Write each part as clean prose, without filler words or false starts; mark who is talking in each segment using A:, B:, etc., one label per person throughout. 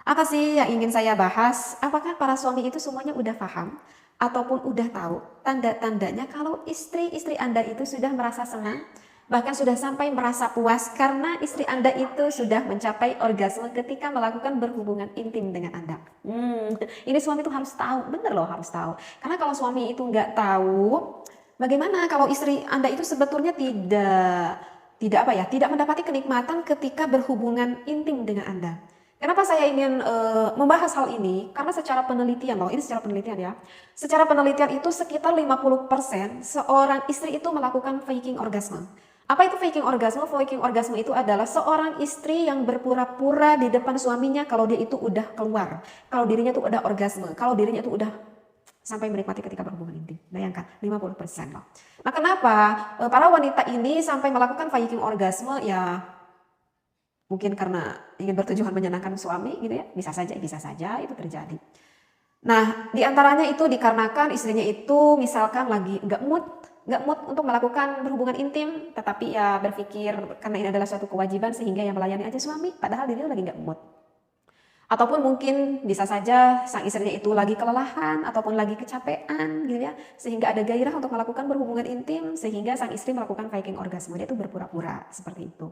A: Apa sih yang ingin saya bahas? Apakah para suami itu semuanya udah paham ataupun udah tahu tanda-tandanya kalau istri-istri Anda itu sudah merasa senang, bahkan sudah sampai merasa puas karena istri Anda itu sudah mencapai orgasme ketika melakukan berhubungan intim dengan Anda. Ini suami itu harus tahu, bener loh harus tahu. Karena kalau suami itu nggak tahu, bagaimana kalau istri Anda itu sebetulnya tidak apa ya, tidak mendapati kenikmatan ketika berhubungan intim dengan Anda. Kenapa saya ingin membahas hal ini? Karena secara penelitian loh, ini secara penelitian ya. Secara penelitian itu sekitar 50% seorang istri itu melakukan faking orgasme. Apa itu faking orgasme? Faking orgasme itu adalah seorang istri yang berpura-pura di depan suaminya kalau dia itu udah keluar. Kalau dirinya itu udah orgasme, kalau dirinya itu udah sampai menikmati ketika berhubungan intim. Bayangkan, 50% loh. Nah, kenapa para wanita ini sampai melakukan faking orgasme? Ya mungkin karena ingin bertujuan menyenangkan suami gitu ya, bisa saja itu terjadi. Nah, diantaranya itu dikarenakan istrinya itu misalkan lagi nggak mood untuk melakukan berhubungan intim, tetapi ya berpikir karena ini adalah suatu kewajiban sehingga yang melayani aja suami, padahal dirinya lagi nggak mood. Ataupun mungkin bisa saja sang istrinya itu lagi kelelahan ataupun lagi kecapean gitu ya, sehingga ada gairah untuk melakukan berhubungan intim sehingga sang istri melakukan faking orgasme, dia itu berpura-pura seperti itu.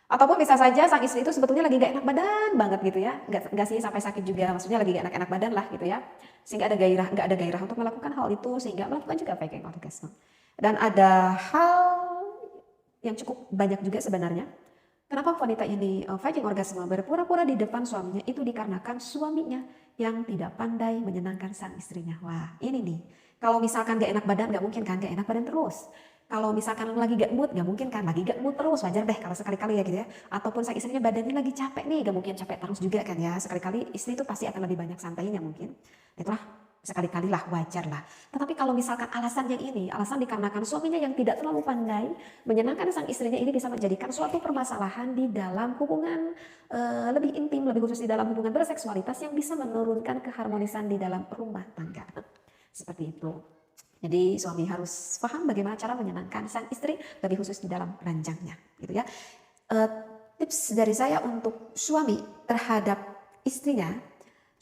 A: Ataupun bisa saja sang istri itu sebetulnya lagi gak enak badan banget gitu ya, nggak sih sampai sakit juga, maksudnya lagi gak enak-enak badan lah gitu ya, sehingga nggak ada gairah untuk melakukan hal itu sehingga melakukan juga faking orgasme. Dan ada hal yang cukup banyak juga sebenarnya. Kenapa wanita ini faking orgasme berpura-pura di depan suaminya itu dikarenakan suaminya yang tidak pandai menyenangkan sang istrinya. Wah ini nih, kalau misalkan gak enak badan gak mungkin kan gak enak badan terus. Kalau misalkan lagi gak mood, gak mungkin kan lagi gak mood terus, wajar deh kalau sekali-kali ya gitu ya. Ataupun sang istrinya badannya lagi capek nih, gak mungkin capek terus juga kan ya. Sekali-kali istri itu pasti akan lebih banyak santainya mungkin. Itulah sekali-kali lah, wajar lah. Tetapi kalau misalkan alasan yang ini, alasan dikarenakan suaminya yang tidak terlalu pandai menyenangkan sang istrinya, ini bisa menjadikan suatu permasalahan di dalam hubungan lebih intim, lebih khusus di dalam hubungan berseksualitas yang bisa menurunkan keharmonisan di dalam rumah tangga. Seperti itu. Jadi suami harus paham bagaimana cara menyenangkan sang istri, lebih khusus di dalam ranjangnya, gitu ya. Tips dari saya untuk suami terhadap istrinya,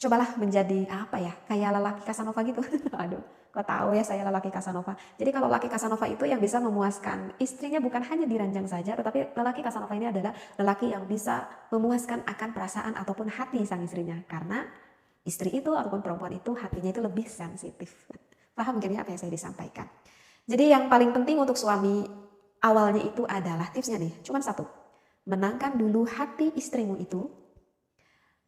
A: cobalah menjadi apa ya, kayak lelaki Casanova gitu. Aduh, kok tahu ya saya lelaki Casanova. Jadi kalau lelaki Casanova itu yang bisa memuaskan istrinya bukan hanya di ranjang saja, tetapi lelaki Casanova ini adalah lelaki yang bisa memuaskan akan perasaan ataupun hati sang istrinya. Karena istri itu ataupun perempuan itu hatinya itu lebih sensitif. Paham mungkin ya apa yang saya disampaikan. Jadi yang paling penting untuk suami awalnya itu adalah tipsnya nih, cuma satu. Menangkan dulu hati istrimu itu,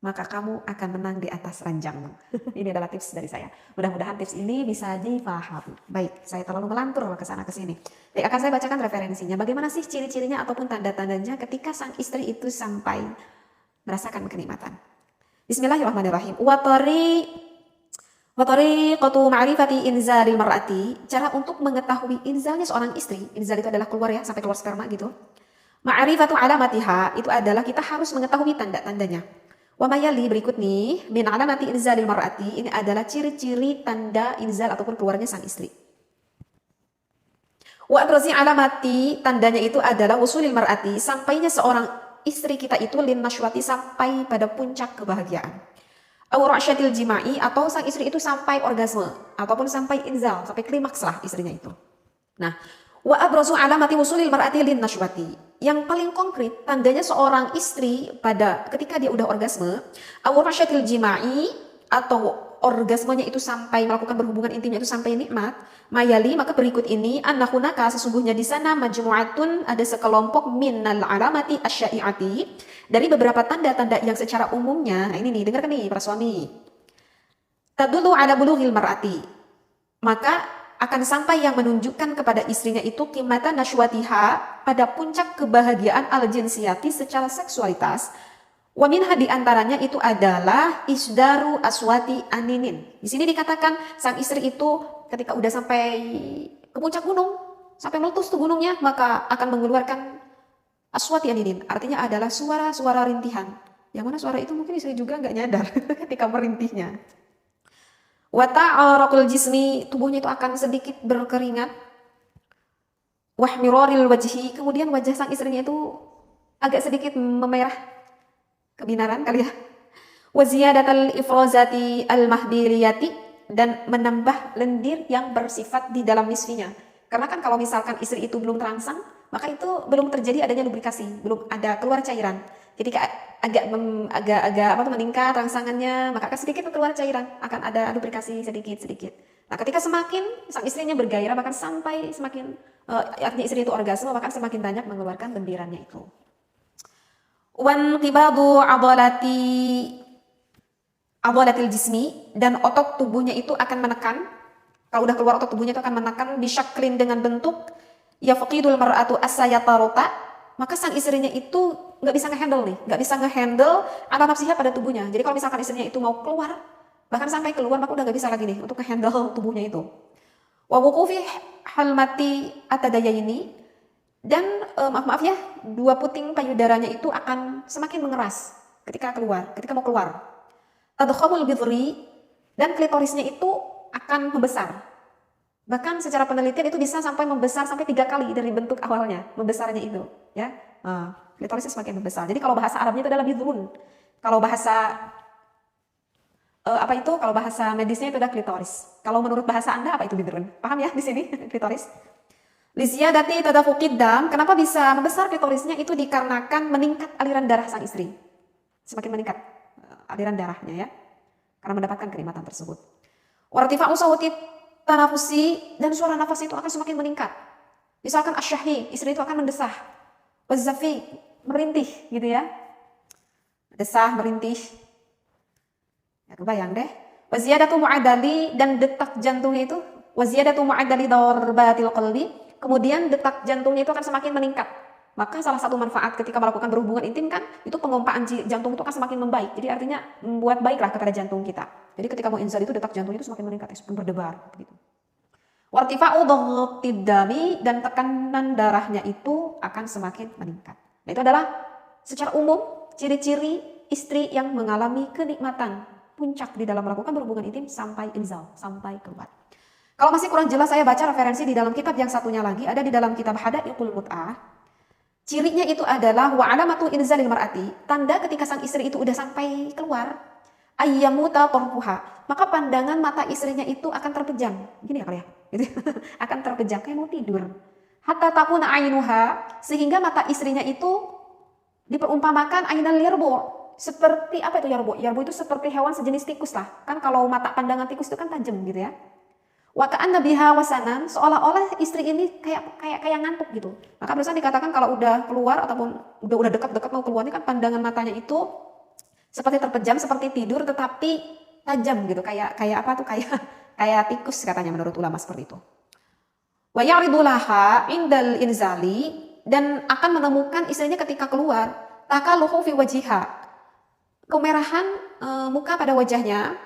A: maka kamu akan menang di atas ranjangmu. Ini adalah tips dari saya. Mudah-mudahan tips ini bisa dipahami. Baik, saya terlalu melantur ke sana ke sini. Baik, akan saya bacakan referensinya. Bagaimana sih ciri-cirinya ataupun tanda-tandanya ketika sang istri itu sampai merasakan kenikmatan. Bismillahirrahmanirrahim. Wa tariqatu ma'rifati inzalil mar'ati, cara untuk mengetahui inzalnya seorang istri. Inzal itu adalah keluar ya, sampai keluar sperma gitu. Ma'rifatu alamatiha, itu adalah kita harus mengetahui tanda-tandanya. Wa mayali, berikut nih, min alamati inzalil mar'ati, ini adalah ciri-ciri tanda inzal ataupun keluarnya sang istri. Wa abrazi alamati, tandanya itu adalah usulil mar'ati, sampainya seorang istri kita itu lin nashwati, sampai pada puncak kebahagiaan. Aurasyatil jima'i, atau sang istri itu sampai orgasme ataupun sampai inzal, sampai klimaks lah istrinya itu. Nah, wa abrazu alamati wusulil mar'ati lin nashwati, yang paling konkret tandanya seorang istri pada ketika dia udah orgasme, aurasyatil jima'i, atau orgasmenya itu sampai melakukan berhubungan intimnya itu sampai nikmat, mayali, maka berikut ini, annahunaka, sesungguhnya di sana majmu'atun, ada sekelompok minal alamati asyai'ati, dari beberapa tanda-tanda yang secara umumnya, nah ini nih, dengarkan nih para suami. Tadulu ala bulughil mar'ati, maka akan sampai yang menunjukkan kepada istrinya itu qimata nashwatiha, pada puncak kebahagiaan al-jinsiyati secara seksualitas. Wa minha, di antaranya itu adalah isdaru aswati aninin. Di sini dikatakan sang istri itu ketika udah sampai ke puncak gunung, sampai meletus tuh gunungnya, maka akan mengeluarkan aswati aninin, artinya adalah suara-suara rintihan. Yang mana suara itu mungkin istri juga nggak nyadar ketika merintihnya. Wa ta'araqul jismi, tubuhnya itu akan sedikit berkeringat. Wahmiroril wajhi, kemudian wajah sang istrinya itu agak sedikit memerah, kebinaran kali ya. Wa ziyadatal ifrazati al-mahdiriyati, dan menambah lendir yang bersifat di dalam nisfinya. Karena kan kalau misalkan istri itu belum terangsang, maka itu belum terjadi adanya lubrikasi, belum ada keluar cairan. Jadi agak apa tuh meningkat rangsangannya, maka akan sedikit keluar cairan, akan ada lubrikasi sedikit-sedikit. Nah, ketika semakin sang istrinya bergairah, bahkan sampai semakin artinya istri itu orgasme, maka semakin banyak mengeluarkan lendirannya itu. Wan qibadu adolatil jismi, dan otot tubuhnya itu akan menekan. Kalau udah keluar otot tubuhnya itu akan menekan, bisyaklin dengan bentuk yafqidul mar'atu as-sayatarota, maka sang istrinya itu nggak bisa ngehandle nih, nggak bisa ngehandle ala nafsiha pada tubuhnya. Jadi kalau misalkan istrinya itu mau keluar, bahkan sampai keluar, maka udah nggak bisa lagi nih untuk ngehandle tubuhnya itu. Wa wuqufi halmati atadayaini, dan maaf ya, dua puting payudaranya itu akan semakin mengeras ketika mau keluar. Tadkhamul bidri, dan klitorisnya itu akan membesar. Bahkan secara penelitian itu bisa sampai membesar sampai 3 kali dari bentuk awalnya, membesarnya itu, ya. Klitorisnya semakin membesar. Jadi kalau bahasa Arabnya itu adalah bidrun. Kalau bahasa kalau bahasa medisnya itu adalah klitoris. Kalau menurut bahasa Anda apa itu bidrun? Paham ya di sini klitoris? Liziyadati tadafuqid dam, kenapa bisa membesar klitorisnya itu dikarenakan meningkat aliran darah sang istri. Semakin meningkat aliran darahnya, ya, karena mendapatkan kenikmatan tersebut. Wartifa'u sawti tanafusi, dan suara nafas itu akan semakin meningkat. Misalkan asyahhi, istri itu akan mendesah. Wazafi, merintih gitu ya. Desah, merintih. Ya, kebayang deh. Waziyadatu mu'adali, dan detak jantungnya itu, waziyadatu mu'adali darbatil qalbi, kemudian detak jantungnya itu akan semakin meningkat. Maka salah satu manfaat ketika melakukan berhubungan intim kan, itu pengompaan jantung itu akan semakin membaik. Jadi artinya membuat baiklah kepada jantung kita. Jadi ketika mau inzal itu detak jantungnya itu semakin meningkat, semakin berdebar begitu. Wartifa'u dhaghtid dami, dan tekanan darahnya itu akan semakin meningkat. Nah, itu adalah secara umum ciri-ciri istri yang mengalami kenikmatan puncak di dalam melakukan berhubungan intim sampai inzal, sampai keluar. Kalau masih kurang jelas, saya baca referensi di dalam kitab yang satunya lagi, ada di dalam kitab Hadaiqul Mut'ah. Cirinya itu adalah wa alamatu inzalil mar'ati, tanda ketika sang istri itu udah sampai keluar, ayyamuta tarfuha, maka pandangan mata istrinya itu akan terpejam. Gini ya kali ya, gitu. Akan terpejam kayak mau tidur. Hatta takuna ainuha, sehingga mata istrinya itu diperumpamakan ainal yarbu. Seperti apa itu yarbu? Yarbu itu seperti hewan sejenis tikus lah. Kan kalau mata pandangan tikus itu kan tajam gitu ya. Wa ka'anna biha wasanan, seolah-olah istri ini kayak ngantuk gitu. Maka berusaha dikatakan kalau udah keluar ataupun udah dekat-dekat mau keluar, ini kan pandangan matanya itu seperti terpejam, seperti tidur tetapi tajam gitu. Kayak apa tuh? Kayak tikus katanya menurut ulama seperti itu. Wa ya'ridu laha indal inzali, dan akan menemukan istrinya ketika keluar takaluhu fi wajiha, kemerahan muka pada wajahnya,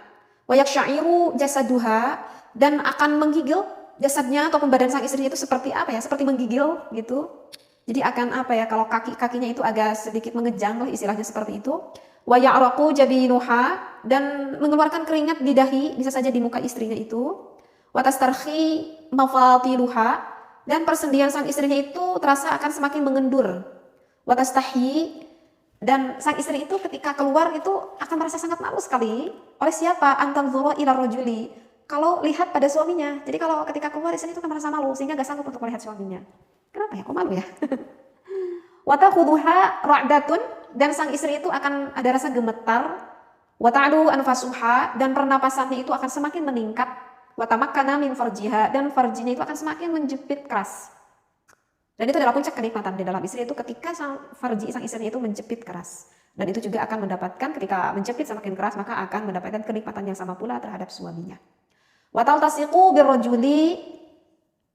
A: wa yaksyairu jasaduha, dan akan menggigil jasadnya ataupun badan sang istrinya itu seperti apa ya? Seperti menggigil gitu. Jadi akan apa ya? Kalau kakinya itu agak sedikit mengejang lah, istilahnya seperti itu. Wa ya'raqu jabinuha, dan mengeluarkan keringat di dahi, bisa saja di muka istrinya itu. Wa tastarhi mafatiluha, dan persendian sang istrinya itu terasa akan semakin mengendur. Wa tastahi, dan sang istri itu ketika keluar itu akan merasa sangat malu sekali. Oleh siapa? Antanzura ila rajuli, kalau lihat pada suaminya. Jadi kalau ketika keluar istri itu akan merasa malu sehingga gak sanggup untuk melihat suaminya. Kenapa ya? Kok malu ya? Wa takhuduha ra'datun, dan sang istri itu akan ada rasa gemetar. Wa ta'lu anfasuha, dan pernapasannya itu akan semakin meningkat. Wa tamakkana min farjiha, dan farjinya itu akan semakin menjepit keras. Dan itu adalah puncak kenikmatan di dalam istri itu ketika sang istrinya itu menjepit keras. Dan itu juga akan mendapatkan, ketika menjepit semakin keras, maka akan mendapatkan kenikmatan yang sama pula terhadap suaminya. Watal tasiqu birrajuli,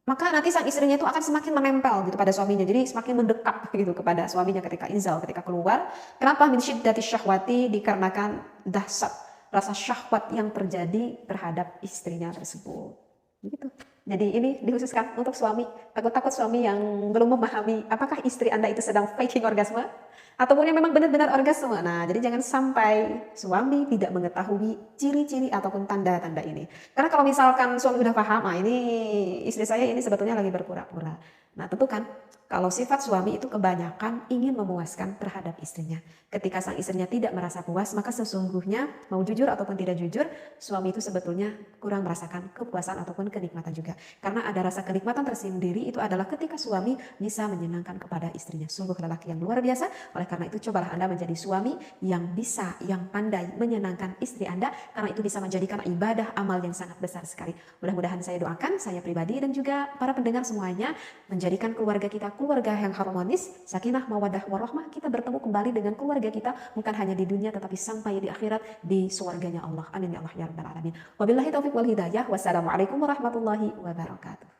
A: maka nanti sang istrinya itu akan semakin menempel gitu pada suaminya. Jadi semakin mendekat gitu kepada suaminya ketika inzal, ketika keluar. Kenapa? Min syiddati syahwati, dikarenakan dahsyat rasa syahwat yang terjadi terhadap istrinya tersebut. Gitu. Jadi ini dikhususkan untuk suami. Takut suami yang belum memahami apakah istri Anda itu sedang faking orgasme ataupun yang memang benar-benar orgasme. Nah, jadi jangan sampai suami tidak mengetahui ciri-ciri ataupun tanda-tanda ini. Karena kalau misalkan suami udah paham, ini istri saya ini sebetulnya lagi berpura-pura. Nah, tentu kan kalau sifat suami itu kebanyakan ingin memuaskan terhadap istrinya. Ketika sang istrinya tidak merasa puas, maka sesungguhnya mau jujur ataupun tidak jujur, suami itu sebetulnya kurang merasakan kepuasan ataupun kenikmatan juga. Karena ada rasa kenikmatan tersendiri itu adalah ketika suami bisa menyenangkan kepada istrinya. Sungguh lelaki yang luar biasa. Oleh karena itu cobalah Anda menjadi suami yang bisa, yang pandai menyenangkan istri Anda, karena itu bisa menjadikan ibadah amal yang sangat besar sekali. Mudah-mudahan saya doakan, saya pribadi dan juga para pendengar semuanya, menjadikan keluarga kita keluarga yang harmonis, sakinah, mawadah, warahmah. Kita bertemu kembali dengan keluarga kita bukan hanya di dunia tetapi sampai di akhirat di surganya Allah. Amin ya Allah ya rabbal alamin. Wabillahi taufiq wal hidayah. Wassalamualaikum warahmatullahi wabarakatuh.